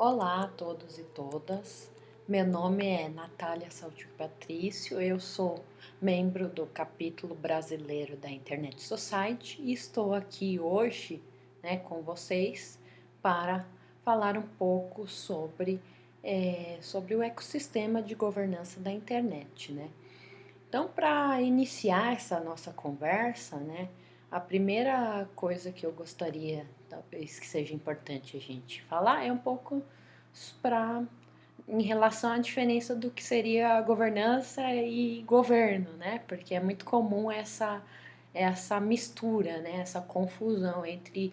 Olá a todos e todas, meu nome é Natália Saltir Patrício, eu sou membro do capítulo brasileiro da Internet Society e estou aqui hoje, com vocês para falar um pouco sobre o ecossistema de governança da internet, né? Então, para iniciar essa nossa conversa, a primeira coisa que eu gostaria, talvez que seja importante a gente falar, é um pouco para em relação à diferença do que seria governança e governo, né? Porque é muito comum essa mistura, né? Essa confusão entre,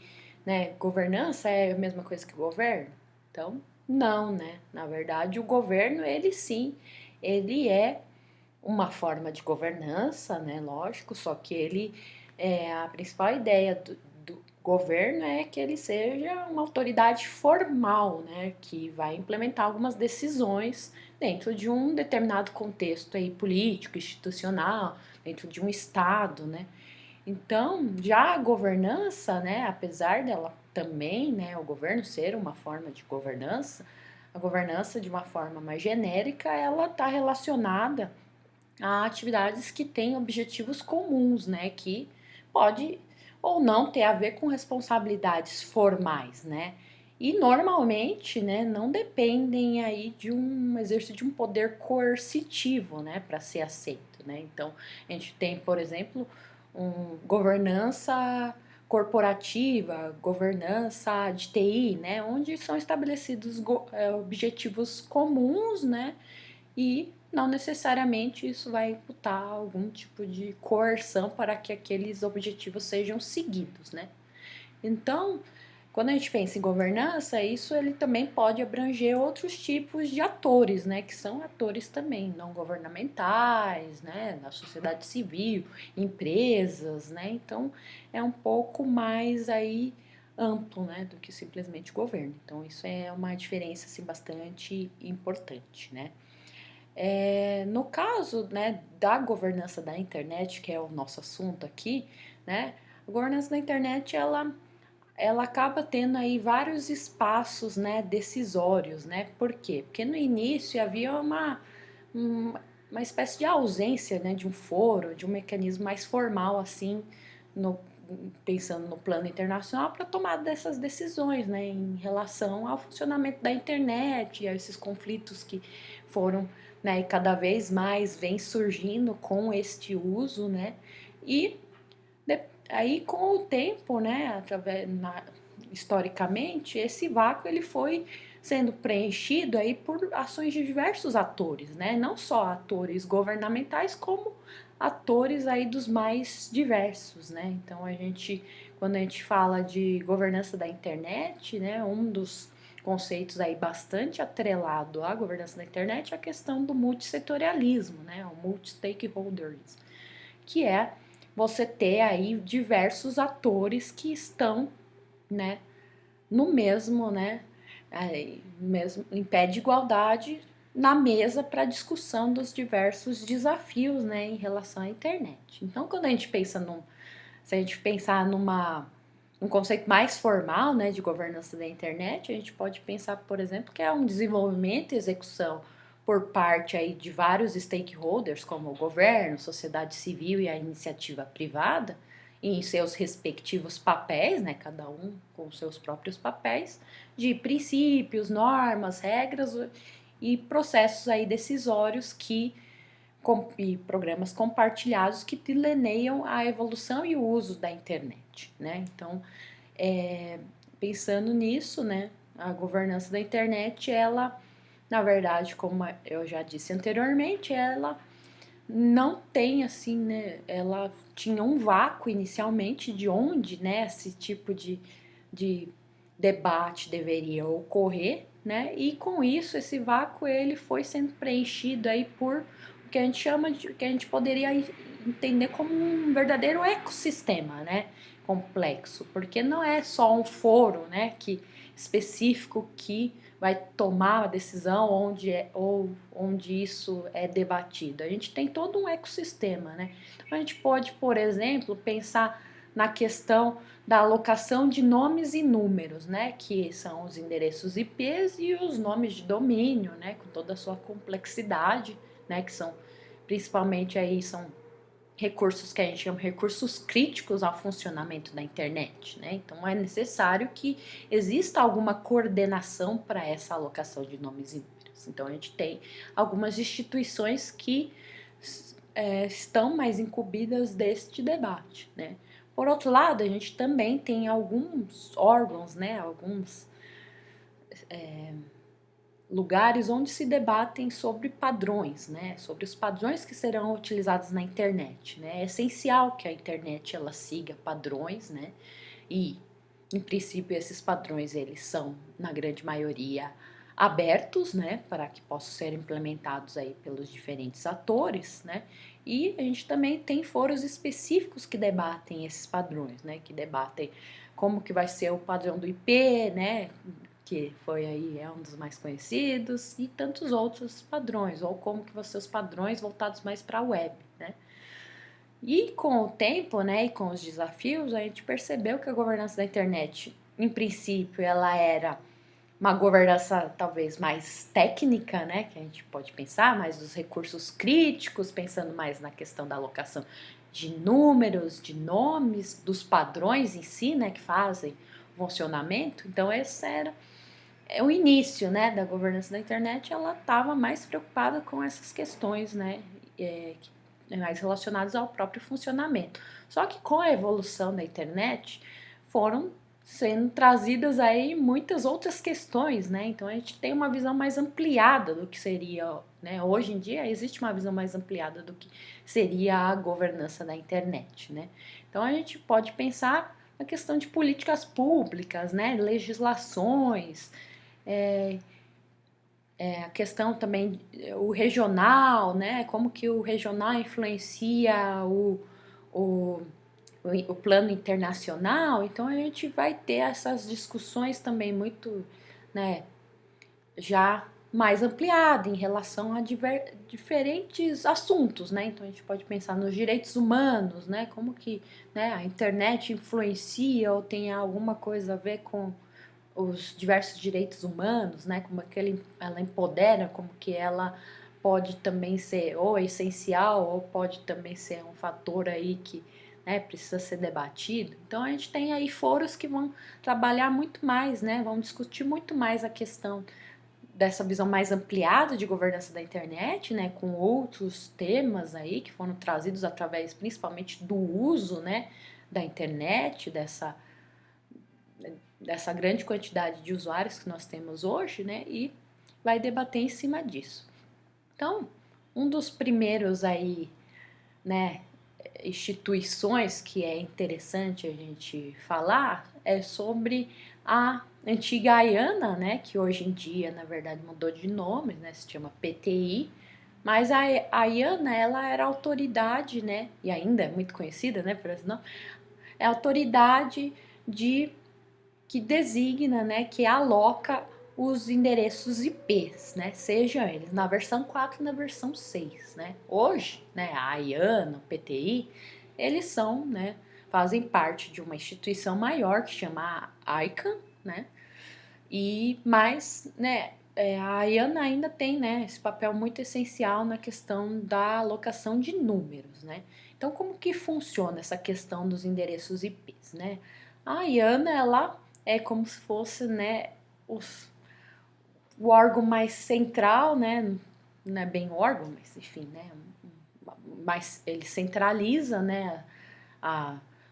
governança é a mesma coisa que governo. Então, não, né? Na verdade, o governo, ele sim, ele é uma forma de governança, né? Lógico, só que a principal ideia do governo é que ele seja uma autoridade formal, né? Que vai implementar algumas decisões dentro de um determinado contexto aí político, institucional, dentro de um estado, né? Então, já a governança, né, apesar dela também, né, o governo ser uma forma de governança, a governança de uma forma mais genérica, ela está relacionada a atividades que têm objetivos comuns, né, que pode ou não ter a ver com responsabilidades formais, né, e normalmente, né, não dependem aí de um exercício de um poder coercitivo, né, para ser aceito, né. Então, a gente tem, por exemplo, governança corporativa, governança de TI, né, onde são estabelecidos objetivos comuns, né, e não necessariamente isso vai imputar algum tipo de coerção para que aqueles objetivos sejam seguidos, né? Então, quando a gente pensa em governança, isso ele também pode abranger outros tipos de atores, né, que são atores também não governamentais, né, da sociedade civil, empresas, né? Então, é um pouco mais aí amplo, né, do que simplesmente governo. Então, isso é uma diferença assim bastante importante, né? No caso, né, da governança da internet, que é o nosso assunto aqui, né, a governança da internet, ela acaba tendo aí vários espaços, né, decisórios, né, por quê? Porque no início havia um- uma espécie de ausência, né, de um foro, de um mecanismo mais formal, assim, no, pensando no plano internacional, para tomar dessas decisões, né, em relação ao funcionamento da internet, e a esses conflitos que foram, né, e cada vez mais vem surgindo com este uso, né, e aí com o tempo, né, historicamente, esse vácuo ele foi sendo preenchido aí por ações de diversos atores, né, não só atores governamentais, como atores aí dos mais diversos, né, então quando a gente fala de governança da internet, né, um dos conceitos aí bastante atrelado à governança da internet é a questão do multissetorialismo, né, o multi-stakeholderism, que é você ter aí diversos atores que estão, né, no mesmo, né, mesmo em pé de igualdade na mesa para discussão dos diversos desafios, né, em relação à internet. Então, quando a gente pensa se a gente pensar um conceito mais formal, né, de governança da internet, a gente pode pensar, por exemplo, que é um desenvolvimento e execução por parte aí de vários stakeholders, como o governo, sociedade civil e a iniciativa privada, em seus respectivos papéis, né, cada um com seus próprios papéis, de princípios, normas, regras e processos aí decisórios e programas compartilhados que deleneiam a evolução e o uso da internet, né? Então, pensando nisso, né, a governança da internet, ela, na verdade, como eu já disse anteriormente, ela não tem assim, né? Ela tinha um vácuo inicialmente de onde, né, esse tipo de debate deveria ocorrer, né? E com isso, esse vácuo ele foi sendo preenchido aí por o que a gente chama de, que a gente poderia entender como um verdadeiro ecossistema, né? Complexo, porque não é só um foro, né, que específico que vai tomar a decisão onde isso é debatido. A gente tem todo um ecossistema, né? Então, a gente pode, por exemplo, pensar na questão da alocação de nomes e números, né, que são os endereços IPs e os nomes de domínio, né, com toda a sua complexidade, né, que são principalmente aí são recursos que a gente chama de recursos críticos ao funcionamento da internet, né? Então é necessário que exista alguma coordenação para essa alocação de nomes e números. Então a gente tem algumas instituições que estão mais incumbidas deste debate, né? Por outro lado, a gente também tem alguns órgãos, né? Alguns lugares onde se debatem sobre padrões, né? Sobre os padrões que serão utilizados na internet, né? É essencial que a internet ela siga padrões, né? E, em princípio, esses padrões eles são, na grande maioria, abertos, né? Para que possam ser implementados aí pelos diferentes atores, né? E a gente também tem fóruns específicos que debatem esses padrões, né? Que debatem como que vai ser o padrão do IP, né? Que foi aí, é um dos mais conhecidos, e tantos outros padrões, ou como que vão ser os padrões voltados mais para a web, né? E com o tempo, né, e com os desafios, a gente percebeu que a governança da internet, em princípio, ela era uma governança talvez mais técnica, né, que a gente pode pensar, mais dos recursos críticos, pensando mais na questão da alocação de números, de nomes, dos padrões em si, né, que fazem o funcionamento. Então, esse era o início, né, da governança da internet. Ela estava mais preocupada com essas questões, né, mais relacionadas ao próprio funcionamento. Só que com a evolução da internet foram sendo trazidas aí muitas outras questões, né? Então a gente tem uma visão mais ampliada do que seria, né? Hoje em dia existe uma visão mais ampliada do que seria a governança da internet, né? Então a gente pode pensar na questão de políticas públicas, né? Legislações, a questão também, o regional, né? Como que o regional influencia o plano internacional. Então a gente vai ter essas discussões também muito, né, já mais ampliada em relação a diferentes assuntos, né? Então a gente pode pensar nos direitos humanos, né? Como que, né, a internet influencia ou tem alguma coisa a ver com os diversos direitos humanos, né? Como que ela empodera, como que ela pode também ser ou essencial ou pode também ser um fator aí que, né, precisa ser debatido. Então a gente tem aí fóruns que vão trabalhar muito mais, né? Vão discutir muito mais a questão dessa visão mais ampliada de governança da internet, né, com outros temas aí que foram trazidos através principalmente do uso, né, da internet, dessa grande quantidade de usuários que nós temos hoje, né, e vai debater em cima disso. Então, um dos primeiros aí, né, instituições que é interessante a gente falar é sobre a antiga AIANA, né, que hoje em dia, na verdade, mudou de nome, né, se chama PTI, mas a AIANA, ela era autoridade, né, e ainda é muito conhecida, né, por esse nome, é a autoridade que designa, né, que aloca os endereços IPs, né, sejam eles na versão 4 e na versão 6, né. Hoje, né, a AIANA, o PTI, eles são, né, fazem parte de uma instituição maior que chama ICANN, né, mas, né, a AIANA ainda tem, né, esse papel muito essencial na questão da alocação de números, né. Então, como que funciona essa questão dos endereços IPs, né? A AIANA, ela é como se fosse, né, o órgão mais central, né, não é bem órgão, mas enfim, né, mas ele centraliza, né,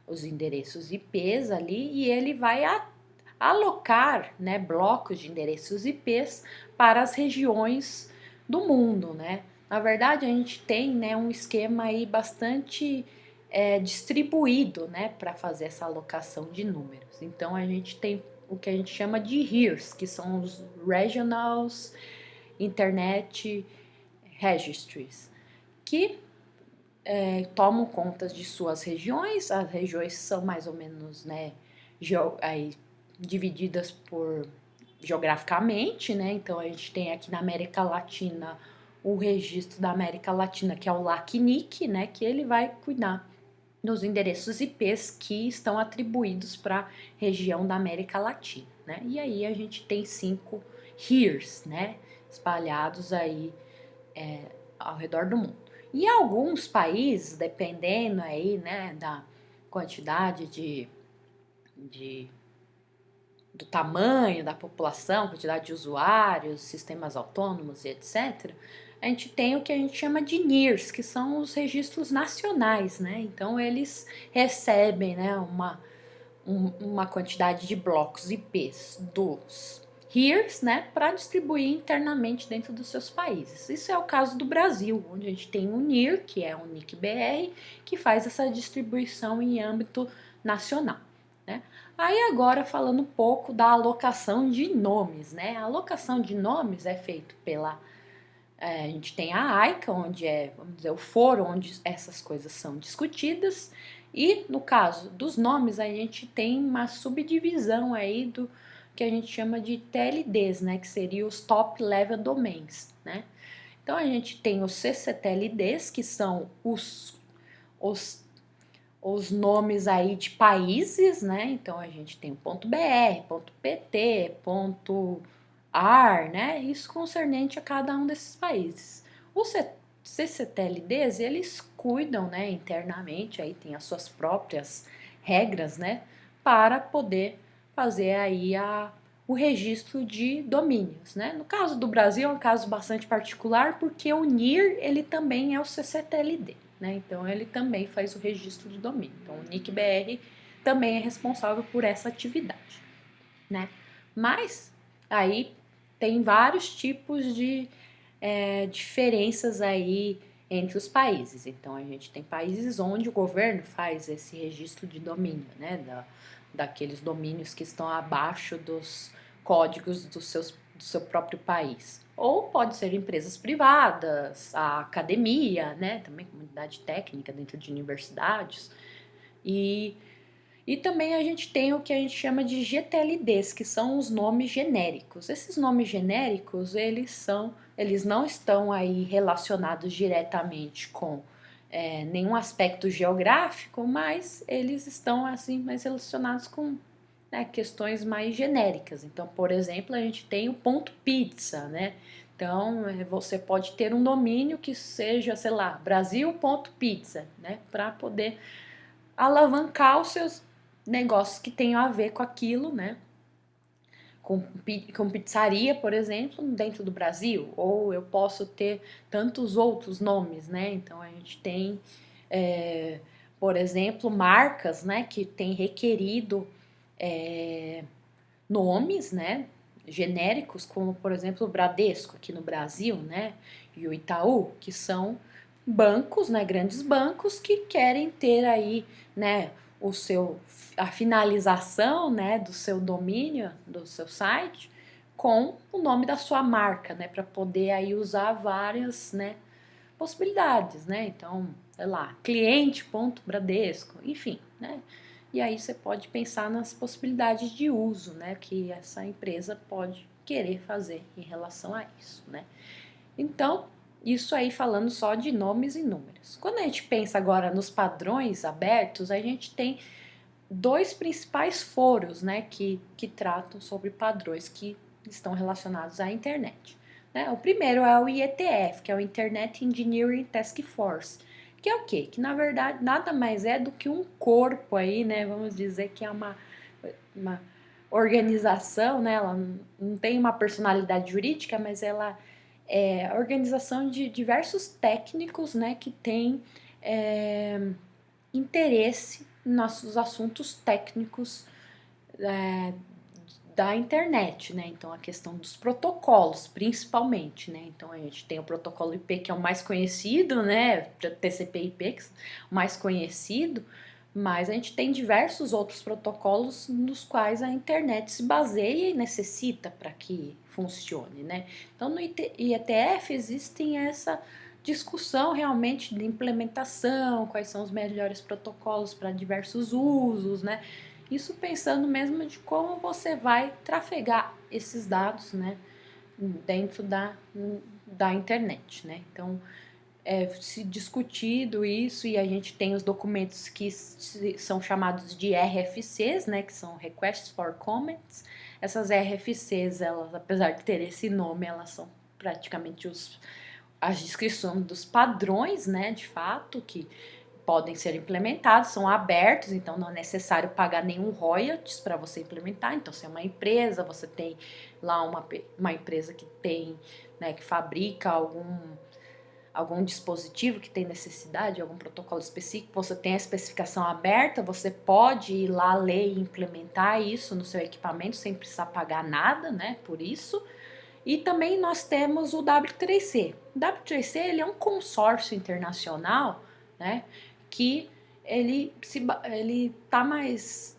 os endereços IPs ali e ele vai alocar, né, blocos de endereços IPs para as regiões do mundo, né. Na verdade, a gente tem, né, um esquema aí bastante distribuído, né, para fazer essa alocação de números. Então, a gente tem o que a gente chama de RIRs, que são os Regionals Internet Registries, que tomam conta de suas regiões. As regiões são mais ou menos, né, aí, divididas por geograficamente, né? Então a gente tem aqui na América Latina o registro da América Latina, que é o LACNIC, né, que ele vai cuidar nos endereços IPs que estão atribuídos para a região da América Latina, né? E aí a gente tem 5 heres, né, espalhados aí ao redor do mundo. E alguns países, dependendo aí, né, da quantidade do tamanho da população, quantidade de usuários, sistemas autônomos e etc., a gente tem o que a gente chama de NIRS, que são os registros nacionais, né? Então eles recebem, né, uma quantidade de blocos IPs dos HERES, né, para distribuir internamente dentro dos seus países. Isso é o caso do Brasil, onde a gente tem o NIR, que é o NIC-BR, que faz essa distribuição em âmbito nacional, né? Aí agora falando um pouco da alocação de nomes, né? A alocação de nomes é feita pela... a gente tem a AICA, onde é, vamos dizer, o foro onde essas coisas são discutidas, e no caso dos nomes a gente tem uma subdivisão aí do que a gente chama de TLDs, né? Que seriam os Top Level Domains, né? Então a gente tem os CCTLDs, que são os nomes aí de países, né? Então a gente tem o .br, .pt, .ar, né? Isso concernente a cada um desses países. Os CCTLDs, eles cuidam, né, internamente, aí tem as suas próprias regras, né, para poder fazer aí o registro de domínios, né? No caso do Brasil é um caso bastante particular porque o NIR, ele também é o CCTLD, né? Então ele também faz o registro de domínio. Então o NIC-BR também é responsável por essa atividade, né? Mas aí tem vários tipos de diferenças aí entre os países. Então a gente tem países onde o governo faz esse registro de domínio, né? Daqueles domínios que estão abaixo dos códigos do seu próprio país. Ou pode ser empresas privadas, a academia, né? Também comunidade técnica dentro de universidades. E também a gente tem o que a gente chama de GTLDs, que são os nomes genéricos. Esses nomes genéricos, eles não estão aí relacionados diretamente com nenhum aspecto geográfico, mas eles estão assim mais relacionados com, né, questões mais genéricas. Então, por exemplo, a gente tem o ponto .pizza, né? Então, você pode ter um domínio que seja, sei lá, Brasil.pizza, né? Para poder alavancar os seus negócios que tenham a ver com aquilo, né? Com pizzaria, por exemplo, dentro do Brasil, ou eu posso ter tantos outros nomes, né? Então a gente tem, por exemplo, marcas, né, que têm requerido nomes, né, genéricos, como por exemplo o Bradesco aqui no Brasil, né, e o Itaú, que são bancos, né, grandes bancos que querem ter aí, né, a finalização, né, do seu domínio, do seu site, com o nome da sua marca, né, para poder aí usar várias, né, possibilidades, né? Então, sei lá, cliente.bradesco, enfim, né? E aí você pode pensar nas possibilidades de uso, né, que essa empresa pode querer fazer em relação a isso, né? Então, isso aí falando só de nomes e números. Quando a gente pensa agora nos padrões abertos, a gente tem dois principais foros, né, que tratam sobre padrões que estão relacionados à internet, né? O primeiro é o IETF, que é o Internet Engineering Task Force, que é o quê? Que na verdade nada mais é do que um corpo aí, né? Vamos dizer que é uma organização, né? Ela não tem uma personalidade jurídica, mas ela é a organização de diversos técnicos, né, que têm interesse nos nossos assuntos técnicos da internet, né? Então a questão dos protocolos, principalmente, né? Então a gente tem o protocolo IP, que é o mais conhecido, né? TCP/IP, que é o mais conhecido, mas a gente tem diversos outros protocolos nos quais a internet se baseia e necessita para que funcione, né? Então no IETF existem essa discussão realmente de implementação, quais são os melhores protocolos para diversos usos, né? Isso pensando mesmo de como você vai trafegar esses dados, né, dentro da internet, né? Então, se discutido isso, e a gente tem os documentos que são chamados de RFCs, né, que são Requests for Comments. Essas RFCs, elas, apesar de ter esse nome, elas são praticamente as descrições dos padrões, né, de fato, que podem ser implementados, são abertos, então não é necessário pagar nenhum royalties para você implementar. Então, se é uma empresa, você tem lá uma empresa que tem, né, que fabrica algum dispositivo que tem necessidade, algum protocolo específico, você tem a especificação aberta, você pode ir lá ler e implementar isso no seu equipamento sem precisar pagar nada, né, por isso. E também nós temos o W3C. O W3C, ele é um consórcio internacional, né, que ele está mais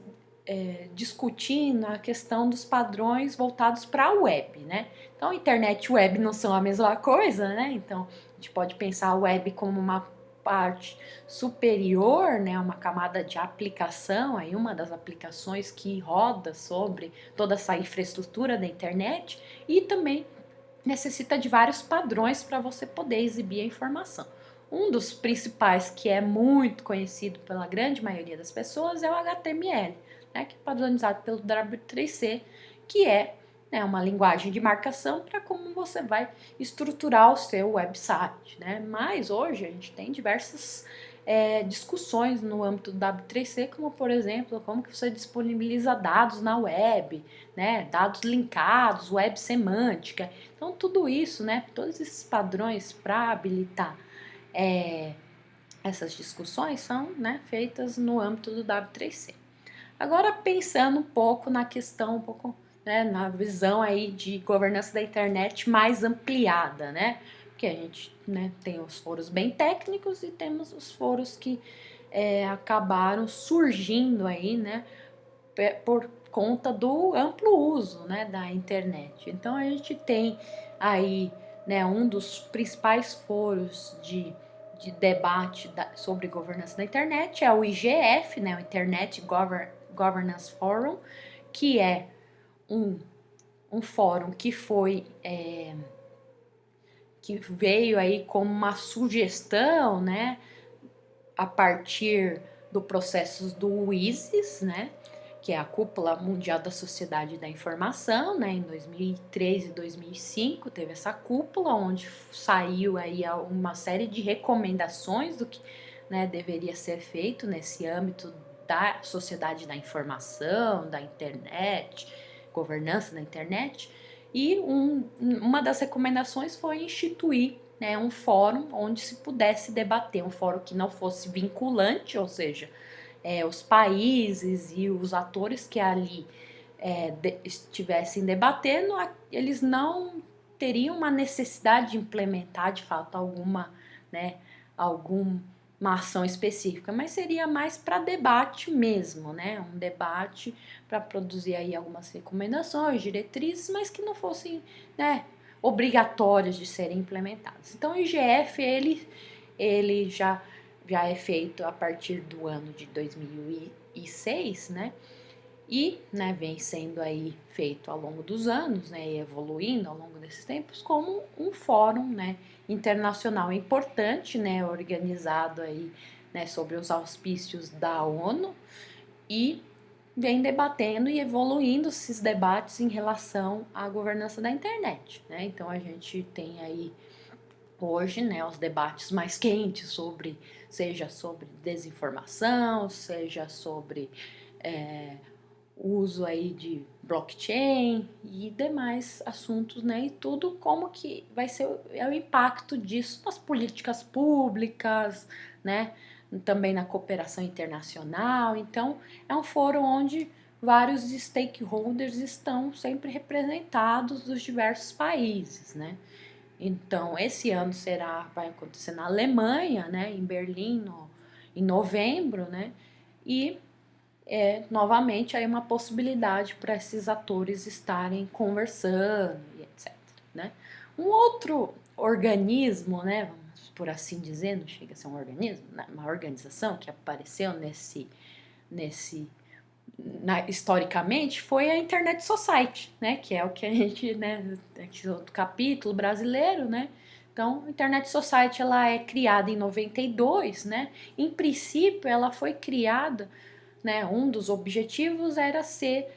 discutindo a questão dos padrões voltados para a web, né? Então, internet e web não são a mesma coisa, né? Então, a gente pode pensar a web como uma parte superior, né, uma camada de aplicação, aí uma das aplicações que roda sobre toda essa infraestrutura da internet, e também necessita de vários padrões para você poder exibir a informação. Um dos principais, que é muito conhecido pela grande maioria das pessoas, é o HTML, né, que é padronizado pelo W3C, que é, né, uma linguagem de marcação para como você vai estruturar o seu website, né? Mas hoje a gente tem diversas discussões no âmbito do W3C, como por exemplo, como que você disponibiliza dados na web, né? Dados linkados, web semântica. Então tudo isso, né? Todos esses padrões para habilitar essas discussões são, né, feitas no âmbito do W3C. Agora, pensando um pouco na questão, né, na visão aí de governança da internet mais ampliada, né? Porque a gente, né, tem os foros bem técnicos e temos os foros que acabaram surgindo aí, né, por conta do amplo uso, né, da internet. Então a gente tem aí, né, um dos principais foros de debate sobre governança da internet é o IGF, né, o Internet Governance Forum, que é um fórum que que veio aí como uma sugestão, né, a partir do processo do WSIS, né, que é a Cúpula Mundial da Sociedade da Informação, né, em 2003 e 2005 teve essa cúpula, onde saiu aí uma série de recomendações do que, né, deveria ser feito nesse âmbito da sociedade da informação, da internet, governança da internet, e uma das recomendações foi instituir, né, um fórum onde se pudesse debater, um fórum que não fosse vinculante, ou seja, os países e os atores que ali estivessem debatendo, eles não teriam uma necessidade de implementar de fato alguma ação específica, mas seria mais para debate mesmo, né? Um debate para produzir aí algumas recomendações, diretrizes, mas que não fossem, né, obrigatórias de serem implementadas. Então o IGF ele já é feito a partir do ano de 2006, né? E, né, vem sendo aí feito ao longo dos anos, né, e evoluindo ao longo desses tempos como um fórum, né, internacional importante, né, organizado aí, né, sobre os auspícios da ONU, e vem debatendo e evoluindo esses debates em relação à governança da internet, né? Então a gente tem aí hoje, né, os debates mais quentes seja sobre desinformação, seja sobre uso aí de blockchain e demais assuntos, né, e tudo como que vai ser o impacto disso nas políticas públicas, né, também na cooperação internacional. Então, é um fórum onde vários stakeholders estão sempre representados dos diversos países, né. Então, esse ano vai acontecer na Alemanha, né, em Berlim, em novembro, né, e novamente aí uma possibilidade para esses atores estarem conversando e etc, né. Um outro organismo, né, vamos por assim dizer, não chega a ser um organismo, né, uma organização que apareceu historicamente, foi a Internet Society, né, que é o que a gente, né, outro capítulo brasileiro, né, Então, a Internet Society ela é criada em 92, né? Em princípio, ela foi criada, né? Um dos objetivos era ser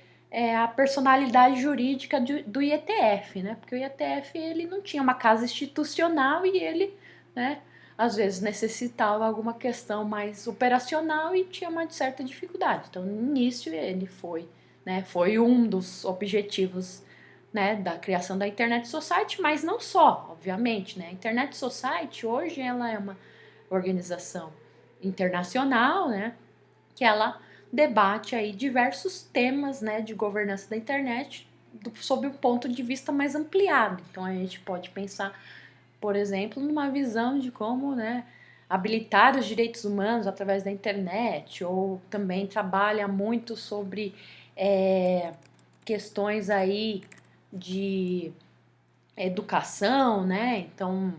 a personalidade jurídica do IETF, né? Porque o IETF ele não tinha uma casa institucional e ele, né? Às vezes necessitava alguma questão mais operacional e tinha uma certa dificuldade. Então, no início ele foi, né? Foi um dos objetivos, né, da criação da Internet Society, mas não só, obviamente, né? A Internet Society hoje ela é uma organização internacional, né, que ela debate aí diversos temas, né, de governança da internet sob um ponto de vista mais ampliado. Então a gente pode pensar, por exemplo, numa visão de como, né, habilitar os direitos humanos através da internet, ou também trabalha muito sobre questões aí de educação, né? Então,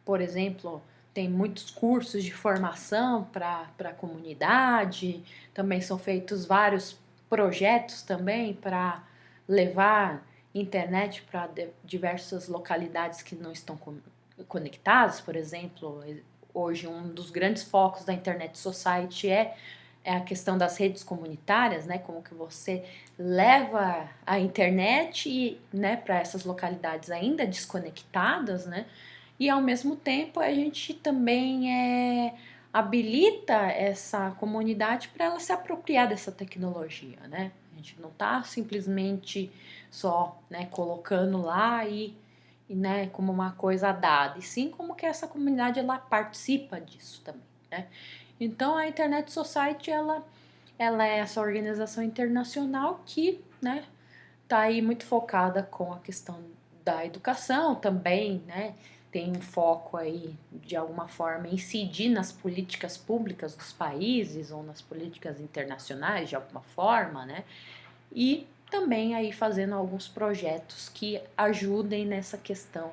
por exemplo, tem muitos cursos de formação para a comunidade, também são feitos vários projetos também para levar internet para diversas localidades que não estão conectadas, por exemplo, hoje um dos grandes focos da Internet Society é a questão das redes comunitárias, né? Como que você leva a internet e, né, para essas localidades ainda desconectadas, né? E ao mesmo tempo a gente também habilita essa comunidade para ela se apropriar dessa tecnologia, né? A gente não está simplesmente só, né, colocando lá né, como uma coisa dada, e sim como que essa comunidade ela participa disso também, né? Então a Internet Society ela é essa organização internacional que, né, tá aí muito focada com a questão da educação também, né? Tem um foco aí de alguma forma incidir nas políticas públicas dos países ou nas políticas internacionais de alguma forma, né? E também aí fazendo alguns projetos que ajudem nessa questão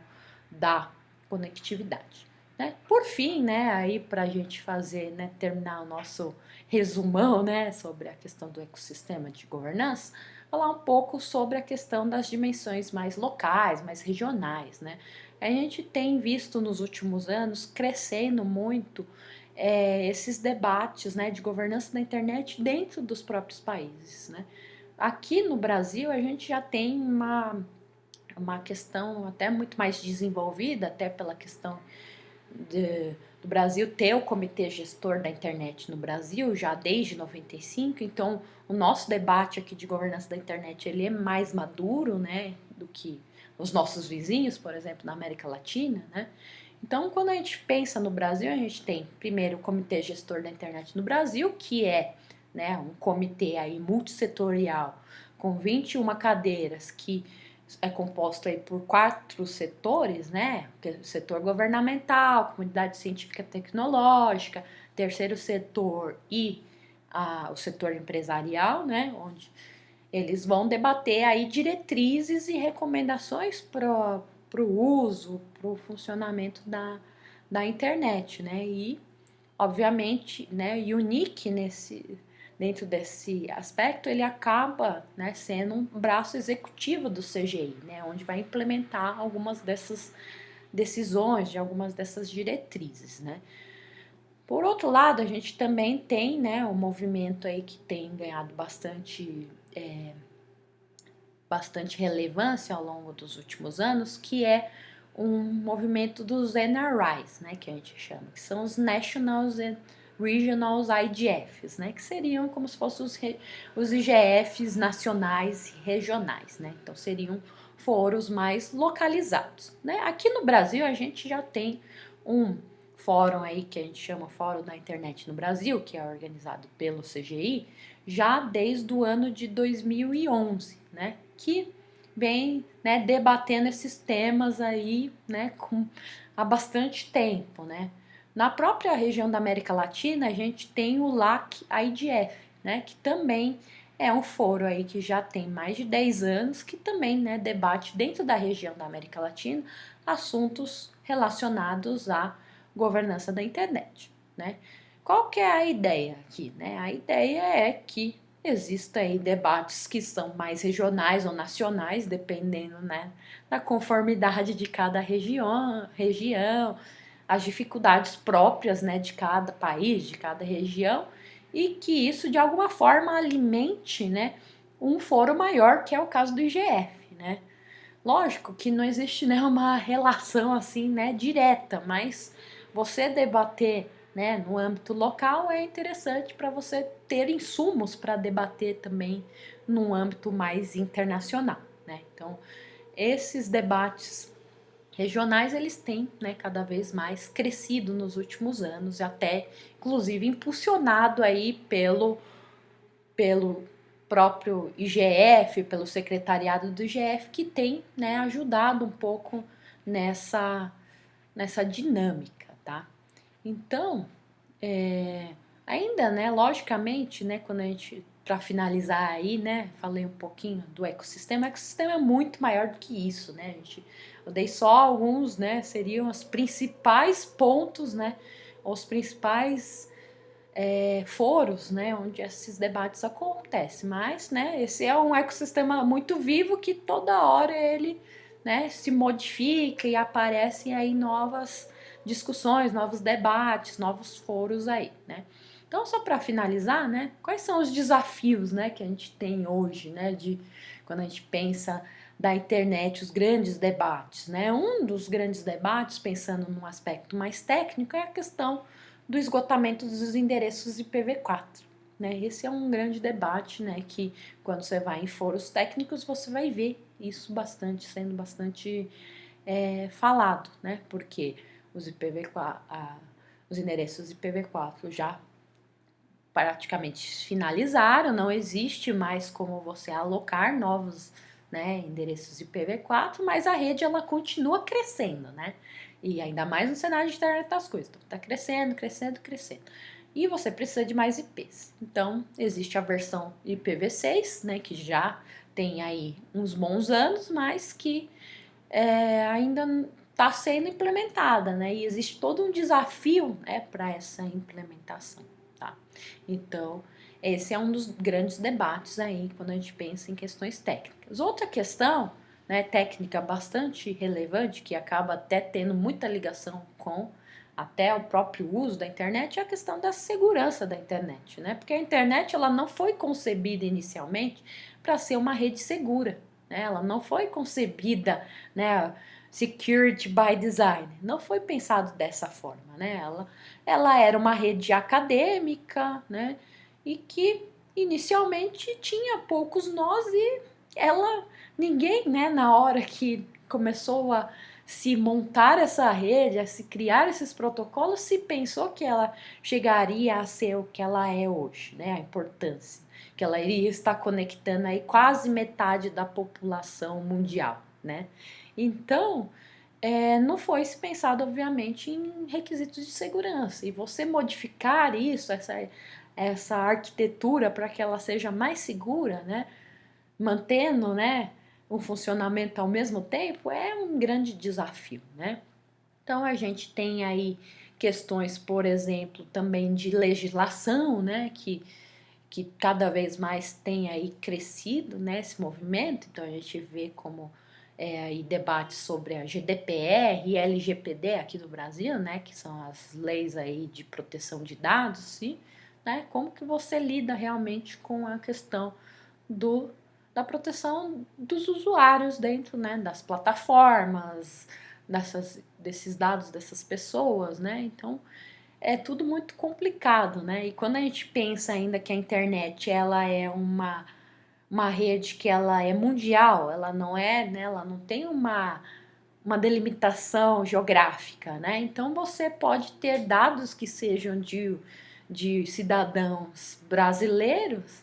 da conectividade. Né? Por fim, né, aí para a gente fazer, né, terminar o nosso resumão, né, sobre a questão do ecossistema de governança, falar um pouco sobre a questão das dimensões mais locais, mais regionais, né? A gente tem visto nos últimos anos crescendo muito esses debates, né, de governança da internet dentro dos próprios países, né? Aqui no Brasil a gente já tem uma questão até muito mais desenvolvida, até pela questão do Brasil ter o comitê gestor da internet no Brasil já desde 95, então o nosso debate aqui de governança da internet ele é mais maduro, né, do que os nossos vizinhos, por exemplo, na América Latina, né? Então, quando a gente pensa no Brasil, a gente tem primeiro o comitê gestor da internet no Brasil, que é, né, um comitê aí multissetorial com 21 cadeiras que é composto aí por 4 setores, né? O setor governamental, comunidade científica e tecnológica, terceiro setor e o setor empresarial, né? Onde eles vão debater aí diretrizes e recomendações para o uso, para o funcionamento da internet, né? E, obviamente, né, unique dentro desse aspecto, ele acaba, né, sendo um braço executivo do CGI, né, onde vai implementar algumas dessas decisões, de algumas dessas diretrizes, né. Por outro lado, a gente também tem, né, um movimento aí que tem ganhado bastante relevância ao longo dos últimos anos, que é um movimento dos NRIs, né, que a gente chama, que são os Nationals and Regionals IGFs, né, que seriam como se fossem os IGFs nacionais e regionais, né, então seriam fóruns mais localizados, né. Aqui no Brasil a gente já tem um fórum aí que a gente chama Fórum da Internet no Brasil, que é organizado pelo CGI, já desde o ano de 2011, né, que vem, né, debatendo esses temas aí, né, há bastante tempo, né. Na própria região da América Latina, a gente tem o LAC-IDF, né, que também é um fórum aí que já tem mais de 10 anos, que também, né, debate dentro da região da América Latina assuntos relacionados à governança da internet, né. Qual que é a ideia aqui, né? A ideia é que existem aí debates que são mais regionais ou nacionais, dependendo, né, da conformidade de cada região, as dificuldades próprias, né, de cada país, de cada região, e que isso de alguma forma alimente, né, um foro maior, que é o caso do IGF, né. Lógico que não existe, né, uma relação assim, né, direta, mas você debater, né, no âmbito local é interessante para você ter insumos para debater também num âmbito mais internacional, né? Então, esses debates regionais eles têm, né, cada vez mais crescido nos últimos anos, até inclusive impulsionado aí pelo próprio IGF, pelo secretariado do IGF, que tem, né, ajudado um pouco nessa dinâmica, tá? Então, ainda, né, logicamente, né, quando a gente, para finalizar aí, né, falei um pouquinho do ecossistema, o ecossistema é muito maior do que isso, né, eu dei só alguns, né, seriam os principais pontos, né, os principais foros, né, onde esses debates acontecem, mas, né, esse é um ecossistema muito vivo que toda hora ele, né, se modifica e aparecem aí novas discussões, novos debates, novos foros aí, né. Então, só para finalizar, né, quais são os desafios, né, que a gente tem hoje, né, de quando a gente pensa da internet, os grandes debates, né? Um dos grandes debates, pensando num aspecto mais técnico, é a questão do esgotamento dos endereços IPv4. Né? Esse é um grande debate, né, que quando você vai em foros técnicos você vai ver isso sendo bastante falado, né? Porque os IPv4, os endereços IPv4 já praticamente finalizaram, não existe mais como você alocar novos, né, endereços IPv4, mas a rede ela continua crescendo, né? E ainda mais no cenário de internet das coisas, então, tá crescendo, crescendo, crescendo. E você precisa de mais IPs. Então, existe a versão IPv6, né, que já tem aí uns bons anos, mas que ainda está sendo implementada, né? E existe todo um desafio, né, para essa implementação, tá? Então, esse é um dos grandes debates aí quando a gente pensa em questões técnicas. Outra questão, né, técnica bastante relevante, que acaba até tendo muita ligação com até o próprio uso da internet, é a questão da segurança da internet, né? Porque a internet ela não foi concebida inicialmente para ser uma rede segura, né? Ela não foi concebida, né, security by design, não foi pensado dessa forma, né? Ela era uma rede acadêmica, né? E que inicialmente tinha poucos nós e ninguém, né, na hora que começou a se montar essa rede, a se criar esses protocolos, se pensou que ela chegaria a ser o que ela é hoje, né? A importância, que ela iria estar conectando aí quase metade da população mundial, né? Então, não foi se pensado, obviamente, em requisitos de segurança. E você modificar isso, essa arquitetura para que ela seja mais segura, né? Mantendo, né, o funcionamento ao mesmo tempo, é um grande desafio, né? Então a gente tem aí questões, por exemplo, também de legislação, né, que cada vez mais tem aí crescido, né, esse movimento. Então a gente vê como aí debates sobre a GDPR e LGPD aqui no Brasil, né, que são as leis aí de proteção de dados, e, né, como que você lida realmente com a questão da proteção dos usuários dentro, né, das plataformas, desses dados dessas pessoas, né? Então é tudo muito complicado, né? E quando a gente pensa ainda que a internet ela é uma rede que ela é mundial, ela não é, né? Ela não tem uma delimitação geográfica, né? Então você pode ter dados que sejam de cidadãos brasileiros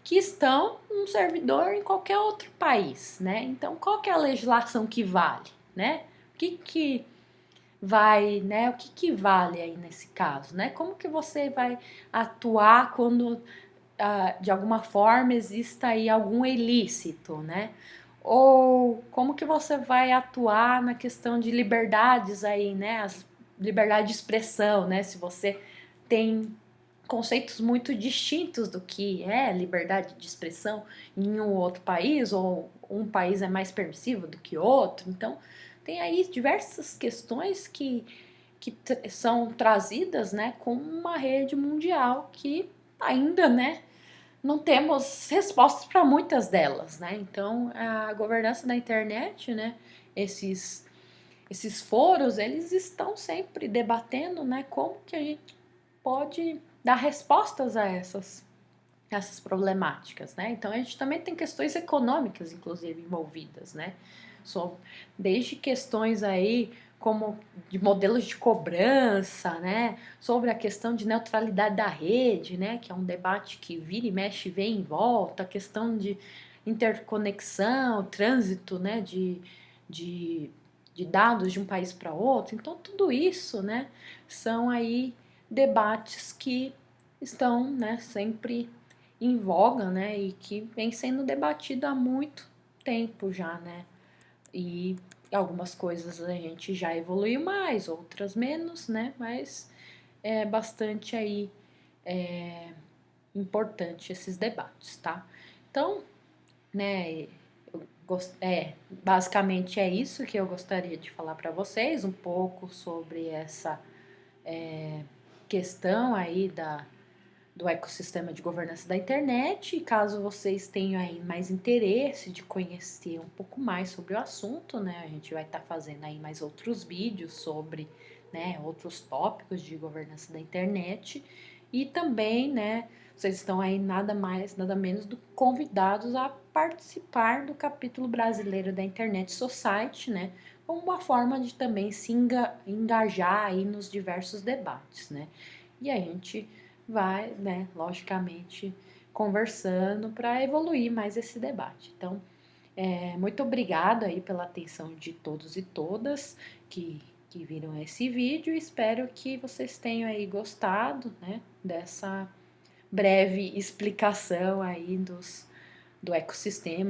que estão num servidor em qualquer outro país, né? Então, qual que é a legislação que vale, né? O que vai, né? O que vale aí nesse caso, né? Como que você vai atuar quando de alguma forma exista aí algum ilícito, né? Ou como que você vai atuar na questão de liberdades aí, né? As liberdade de expressão, né? Se você tem conceitos muito distintos do que é liberdade de expressão em um outro país, ou um país é mais permissivo do que outro. Então, tem aí diversas questões que são trazidas, né, com uma rede mundial que ainda, né, não temos respostas para muitas delas, né? Então, a governança da internet, né, esses foros, eles estão sempre debatendo, né, como que a gente pode dar respostas a essas problemáticas, né? Então, a gente também tem questões econômicas, inclusive, envolvidas, né? Desde questões aí como de modelos de cobrança, né? Sobre a questão de neutralidade da rede, né? Que é um debate que vira e mexe, vem e volta, a questão de interconexão, trânsito, né? De, de dados de um país para outro. Então, tudo isso, né? São aí debates que estão, né? Sempre em voga, né? E que vem sendo debatido há muito tempo já, né? E algumas coisas a gente já evoluiu mais, outras menos, né? Mas é bastante aí importante esses debates, tá? Então, né, basicamente é isso que eu gostaria de falar para vocês, um pouco sobre essa questão aí do ecossistema de governança da internet. E caso vocês tenham aí mais interesse de conhecer um pouco mais sobre o assunto, né, a gente vai estar fazendo aí mais outros vídeos sobre, né, outros tópicos de governança da internet. E também, né, vocês estão aí nada mais, nada menos do que convidados a participar do capítulo brasileiro da Internet Society, né, como uma forma de também se engajar aí nos diversos debates, né. E a gente vai, né, logicamente, conversando para evoluir mais esse debate. Então, muito obrigada aí pela atenção de todos e todas que viram esse vídeo. Espero que vocês tenham aí gostado, né, dessa breve explicação aí do ecossistema